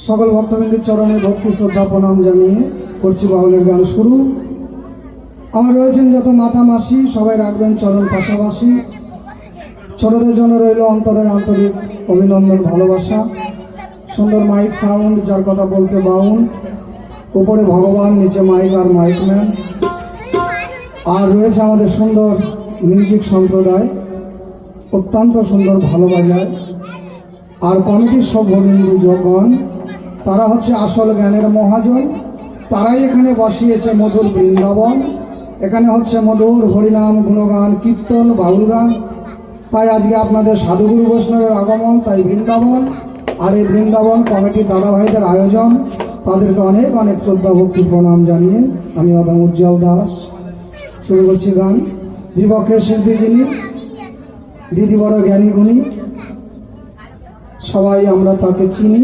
সকল ভক্তবৃন্দের চরণে ভক্তি শ্রদ্ধা প্রণাম জানিয়ে করছি বাউলের গান শুরু। আমার রয়েছেন যত মাতা মাসি, সবাই রাখবেন চরণ পাশাপাশি। ছোটদের জন্য রইল অন্তরের আন্তরিক অভিনন্দন, ভালোবাসা। সুন্দর মাইক সাউন্ড, যার কথা বলতে বাউল, উপরে ভগবান, নিচে মাইক আর মাইকম্যান। আর রয়েছে আমাদের সুন্দর মিউজিক সম্প্রদায়, অত্যন্ত সুন্দর ভালো বাজায়। আর কমিটির সব ভবিন্দু জগণ, তারা হচ্ছে আসল জ্ঞানের মহাজন। তারাই এখানে বসিয়েছে মধুর বৃন্দাবন। এখানে হচ্ছে মধুর হরিনাম, গুণগান, কীর্তন, বাউল গান। তাই আজকে আপনাদের সাধুগুরু বৈষ্ণবের আগমন, তাই বৃন্দাবন। আর এই বৃন্দাবন কমিটির দাদাভাইদের আয়োজন, তাদেরকে অনেক অনেক শ্রদ্ধা ভক্তি প্রণাম জানিয়ে আমি অদম উজ্জ্বল দাস শুরু করছি গান। বিপক্ষের শিল্পী যিনি, দিদি বড় জ্ঞানী গুণী, সবাই আমরা তাকে চিনি।